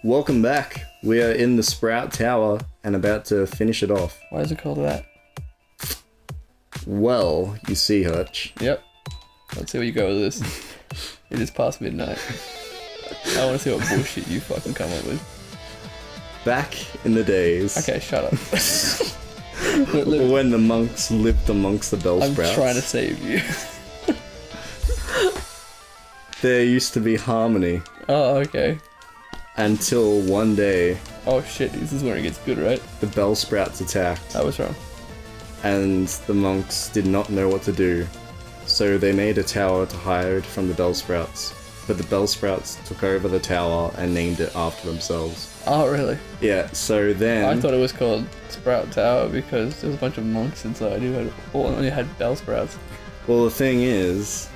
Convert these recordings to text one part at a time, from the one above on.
Welcome back. We are in the Sprout Tower and about to finish it off. Why is it called that? Well, you see, Hutch. Yep. Let's see where you go with this. It is past midnight. I want to see what bullshit you fucking come up with. Back in the days. Okay, shut up. When the monks lived amongst the Bellsprouts. I'm trying to save you. There used to be harmony. Oh, okay. Until one day. Oh shit, this is where it gets good, right? The Bellsprouts attacked. I was wrong. And the monks did not know what to do. So they made a tower to hide from the Bellsprouts. But the Bellsprouts took over the tower and named it after themselves. Oh, really? Yeah, so then... I thought it was called Sprout Tower because there was a bunch of monks inside who only had Bellsprouts. Well, the thing is,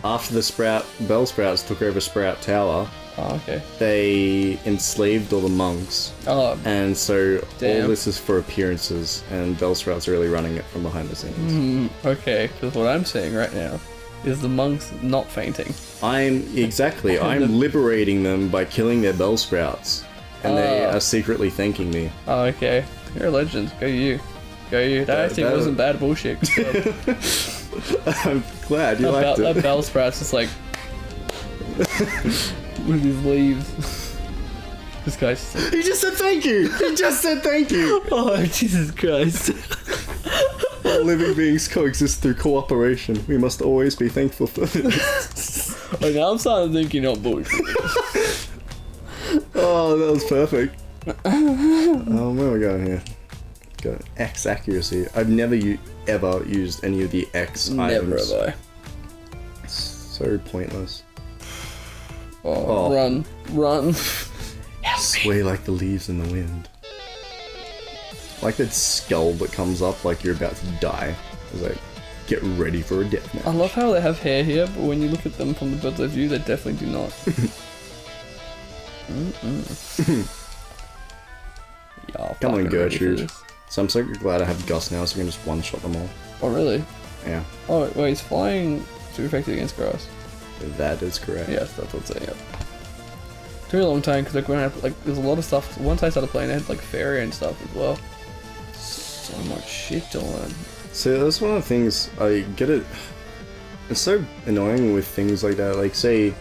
after the Bellsprouts took over Sprout Tower, oh, okay. they enslaved all the monks. Oh, and so damn. all this is for appearances, and Bellsprouts are really running it from behind the scenes. Okay, because what I'm saying right now is the monks not fainting. I'm liberating them by killing their Bellsprouts, and they are secretly thanking me. Oh, okay. You're a legend. Go you. Go you. That actually wasn't bad bullshit. I'm glad you liked it. That Bellsprout's just like... with his leaves. This guy's just like... He just said thank you! He just said thank you! Oh, Jesus Christ. While living beings coexist through cooperation, we must always be thankful for this. Oh, now I'm starting to think you're not bullshit. Oh, that was perfect. Where are we going here? Go X accuracy. I've never ever used any of the X items. Never have I. So pointless. Oh. Run. Sway like the leaves in the wind. Like that skull that comes up like you're about to die. It's like, get ready for a death match. I love how they have hair here, but when you look at them from the bird's eye view, they definitely do not. Yeah, come on, Gertrude. So I'm so glad I have Gus now, so we can just one-shot them all. Oh, really? Yeah. Oh, wait, he's flying super effective against grass. That is correct. Yes, that's what I'm saying, yep. Took a long time, because like, when I, like, there's a lot of stuff. Once I started playing, I had like fairy and stuff as well. So much shit to learn. So that's one of the things, I get it. It's so annoying with things like that. Like, say,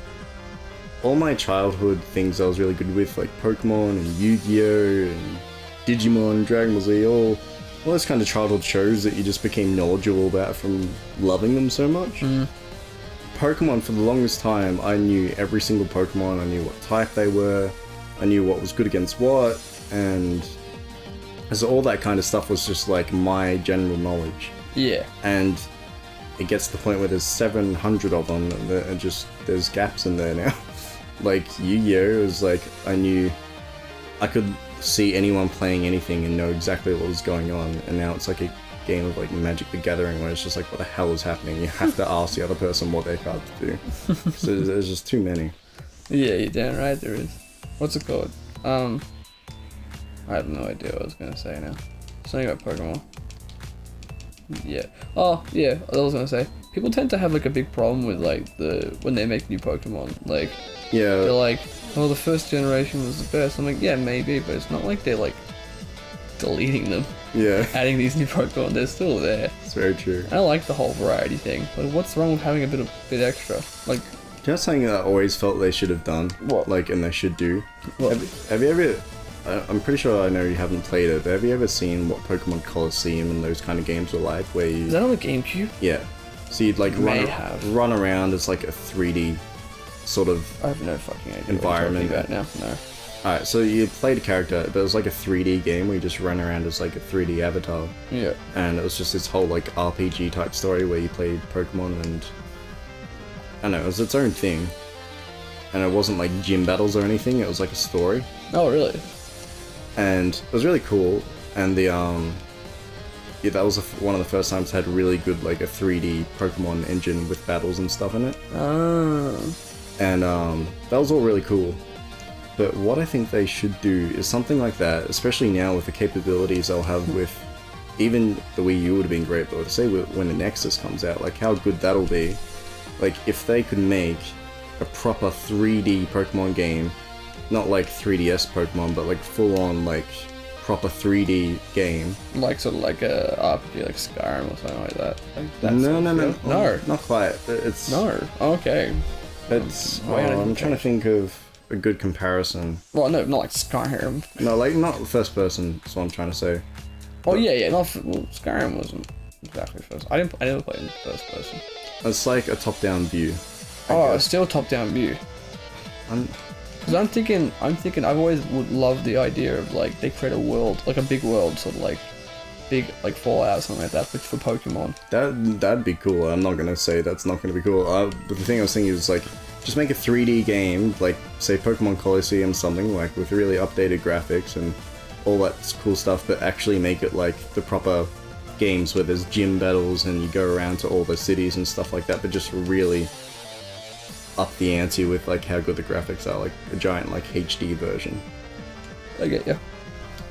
all my childhood things I was really good with, like Pokemon and Yu-Gi-Oh! And Digimon, Dragon Ball Z, all those kind of childhood shows that you just became knowledgeable about from loving them so much. Pokemon, for the longest time, I knew every single Pokemon, I knew what type they were, I knew what was good against what, and so all that kind of stuff was just like my general knowledge. Yeah. And it gets to the point where there's 700 of them, and there's gaps in there now. Like Yu-Gi-Oh! Was like, I could see anyone playing anything and know exactly what was going on, and now it's like a game of like Magic the Gathering where it's just like, what the hell is happening? You have to ask the other person what their cards do. So there's just too many. Yeah, you're damn right there is. What's it called? I have no idea what I was gonna say now. Something about Pokemon. Yeah. Oh, yeah, I was gonna say. People tend to have like a big problem with like when they make new Pokemon. Like, yeah, they're like, oh, the first generation was the best. I'm like, yeah, maybe, but it's not like they're like deleting them. Yeah. Adding these new Pokemon, they're still there. It's very true. I like the whole variety thing. Like, what's wrong with having a bit extra? Like, you know something that I always felt they should have done? What? Like, and they should do? What? Have you ever... I'm pretty sure I know you haven't played it, but have you ever seen what Pokemon Coliseum and those kind of games were like, where you... Is that on the GameCube? Yeah. So you'd like run around as like a 3D sort of... I have no fucking idea environment. What you're talking about now. No. Alright, so you played a character, but it was like a 3D game where you just ran around as like a 3D avatar. Yeah. And it was just this whole like RPG type story where you played Pokemon and... I don't know, it was its own thing. And it wasn't like gym battles or anything, it was like a story. Oh, really? And it was really cool, and yeah, that was one of the first times I had really good like a 3D Pokemon engine with battles and stuff in it. Oh. And that was all really cool. But what I think they should do is something like that, especially now with the capabilities they'll have with, even the Wii U would have been great, but say when the Nexus comes out, like how good that'll be. Like if they could make a proper 3D Pokemon game not like 3DS Pokemon, but like full on like proper 3D game. Like sort of like a RPG, like Skyrim or something like that. Like that No, sort no, of no, feel? No. not quite. It's No. Okay. It's. Why not I'm trying to think of a good comparison. Well, no, not like Skyrim. No, like not first person. That's what I'm trying to say. Oh yeah. Not well, Skyrim wasn't exactly first. I never played in first person. It's like a top-down view. I Oh, guess. it's still top-down view. I'm- Because I'm thinking, I've always would love the idea of like they create a world, like a big world, sort of like big like Fallout or something like that, but for Pokemon. That'd be cool. I'm not gonna say that's not gonna be cool. But the thing I was thinking is like, just make a 3D game, like say Pokemon Coliseum, something like with really updated graphics and all that cool stuff, but actually make it like the proper games where there's gym battles and you go around to all the cities and stuff like that, but just really up the ante with like how good the graphics are, like a giant like HD version. I get ya.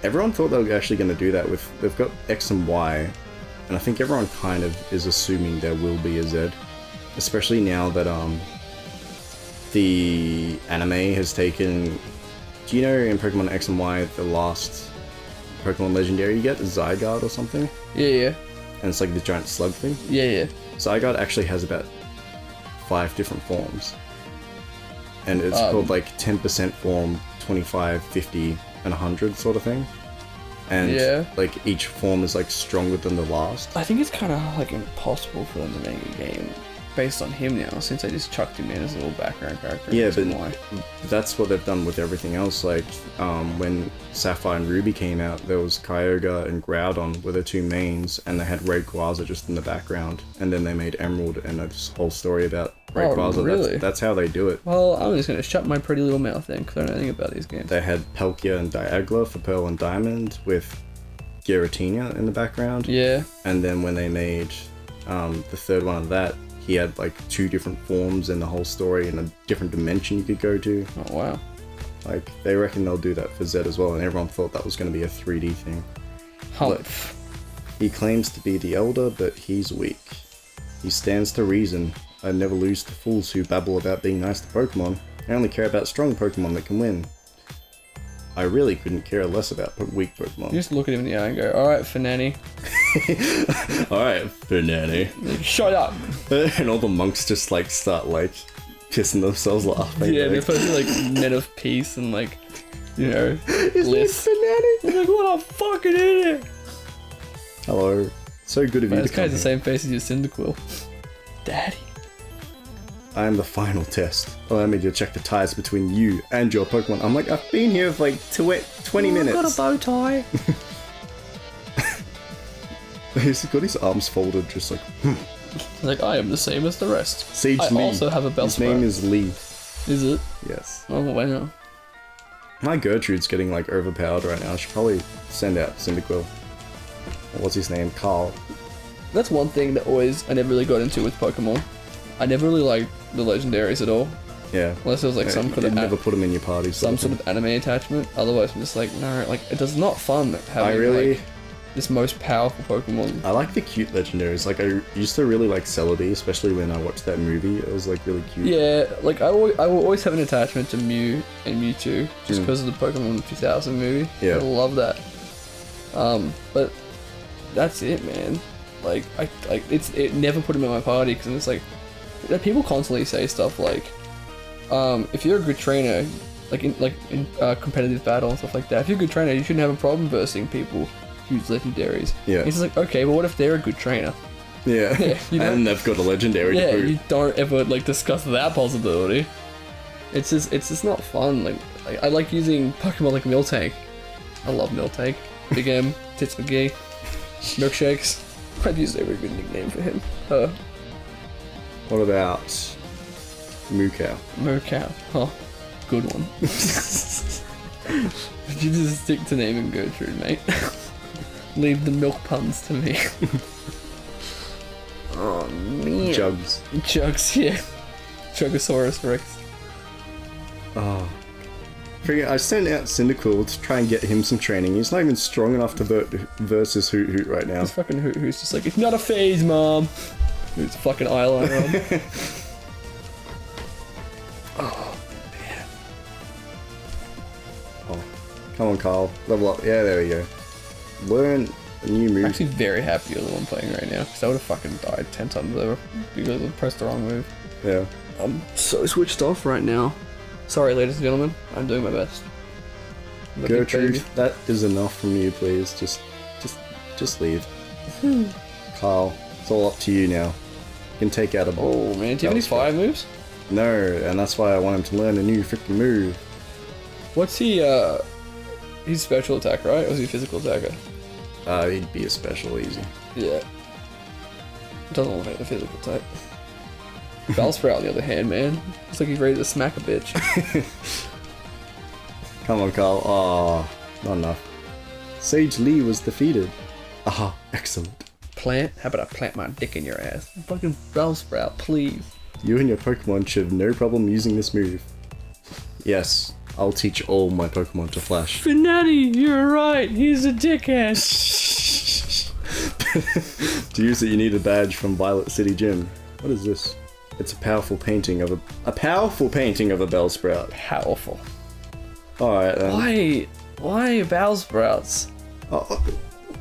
Everyone thought they were actually going to do that with, they've got X and Y, and I think everyone kind of is assuming there will be a Z, especially now that the anime has taken, do you know in Pokemon X and Y the last Pokemon Legendary you get, Zygarde or something? Yeah. And it's like the giant slug thing? Yeah. Zygarde actually has about 5 different forms. And it's called like 10% form, 25, 50, and 100 sort of thing. And Yeah. like each form is like stronger than the last. I think it's kind of like impossible for them to make a game based on him now, since they just chucked him in as a little background character. Yeah, That's but why. that's what they've done with everything else. Like when Sapphire and Ruby came out, there was Kyogre and Groudon were the 2 mains, and they had Rayquaza just in the background. And then they made Emerald and this whole story about Rayquaza. Really? That's how they do it. Well, I'm just gonna shut my pretty little mouth then, because I don't know anything about these games. They had Palkia and Dialga for Pearl and Diamond with Giratina in the background. Yeah. And then when they made the third one of that, he had like 2 different forms in the whole story and a different dimension you could go to. Oh wow. Like, they reckon they'll do that for Z as well, and everyone thought that was going to be a 3D thing. Humph. He claims to be the elder, but he's weak. He stands to reason. I never lose to fools who babble about being nice to Pokemon. I only care about strong Pokemon that can win. I really couldn't care less about weak Pokemon. You just look at him in the eye and go, alright, Fanani. Alright, Banana. Like, shut up! And all the monks just like start like pissing themselves laughing. Yeah, like, they're supposed to be like men of peace and like, you know, His name's bliss. Banana. He's like, what a fucking idiot! Hello. So good of Man, you this to come guy's the here. same face as your Cyndaquil. Daddy. I am the final test. Allow me to check the ties between you and your Pokemon. I'm like, I've been here for like 20 minutes. I've got a bow tie. He's got his arms folded, just like, Like, I am the same as the rest. Sage I Lee. also have a Bellsprout. His name is Lee. Is it? Yes. Oh, wow. My Gertrude's getting like overpowered right now. I should probably send out Cyndaquil. Or what's his name? Carl. That's one thing that I never really got into with Pokemon. I never really liked the legendaries at all. Yeah. Unless there was like some you kind of never put him in your party. some sort of anime attachment. Otherwise, I'm just like, no, like it does not fun having I really, like, this most powerful Pokemon. I like the cute legendaries. Like I used to really like Celebi, especially when I watched that movie. It was like really cute. Yeah, like I will always have an attachment to Mew and Mewtwo just because of the Pokemon 2000 movie. Yeah. I love that. But that's it, man. Like it never put him in my party because it's like people constantly say stuff like, if you're a good trainer, like in competitive battle and stuff like that, if you're a good trainer, you shouldn't have a problem versing people who use legendaries. Yeah. It's just like, okay, but what if they're a good trainer? Yeah. Yeah, you know? And they've got a legendary Yeah, to boot. you don't ever like discuss that possibility. It's just not fun. Like I like using Pokemon like Miltank. I love Miltank. Big M, Tits McGee, Milkshakes. I'd use a very good nickname for him. What about Mukau? Murkow. Oh, good one. You just stick to naming Gertrude, mate. Leave the milk puns to me. Oh man. Jugs. Jugs, yeah. Jugosaurus Rex. Oh. I sent out Cyndaquil to try and get him some training. He's not even strong enough to versus Hoot Hoot right now. This fucking who's just like, it's not a phase, mom. Who's fucking eyeliner on. Oh man. Come on, Carl. Level up. Yeah, there we go. Learn a new I'm move. actually very happy with the one playing right now, because I would have fucking died 10 times over because I pressed the wrong move. Yeah. I'm so switched off right now. Sorry, ladies and gentlemen. I'm doing my best. I'm a big Gertrude, baby. that is enough from you, please. Just leave. Carl, it's all up to you now. You can take out a ball. Oh man, do you have any fire moves? No, and that's why I want him to learn a new freaking move. What's he, he's special attack, right? Or is he physical attacker? He'd be a special easy. Yeah. Doesn't look like the physical type. Bellsprout, on the other hand, man. Looks like he's ready to smack a bitch. Come on, Carl. Ah, not enough. Sage Lee was defeated. Ah, excellent. Plant? How about I plant my dick in your ass? Fucking Bellsprout, please. You and your Pokemon should have no problem using this move. Yes, I'll teach all my Pokemon to flash. Finnetti, you're right. He's a dickhead. To use it, you need a badge from Violet City Gym. What is this? It's a powerful painting of a powerful painting of a Bellsprout. Powerful. Alright then. Why Bellsprouts? Oh,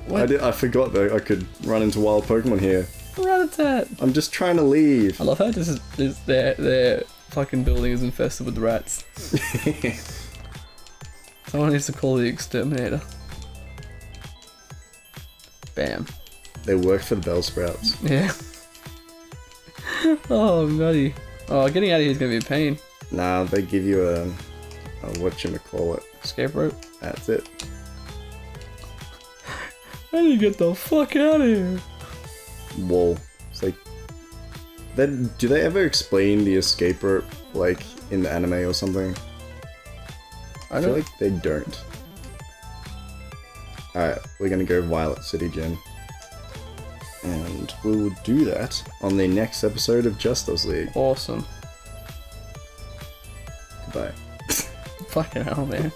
What? I forgot though, I could run into wild Pokemon here. Rat-a-tat. I'm just trying to leave. I love how their fucking building is infested with rats. Someone needs to call the exterminator. Bam. They work for the Bellsprouts. Yeah. Oh, nutty. Oh, getting out of here is gonna be a pain. Nah, they give you a whatchamacallit. Escape rope. That's it. I need to get the fuck out of here. Whoa. It's like... Then, do they ever explain the escape rope, like, in the anime or something? I feel like they don't. Alright, we're gonna go Violet City Gym. And we will do that on the next episode of Justice League. Awesome. Goodbye. Fucking hell, man.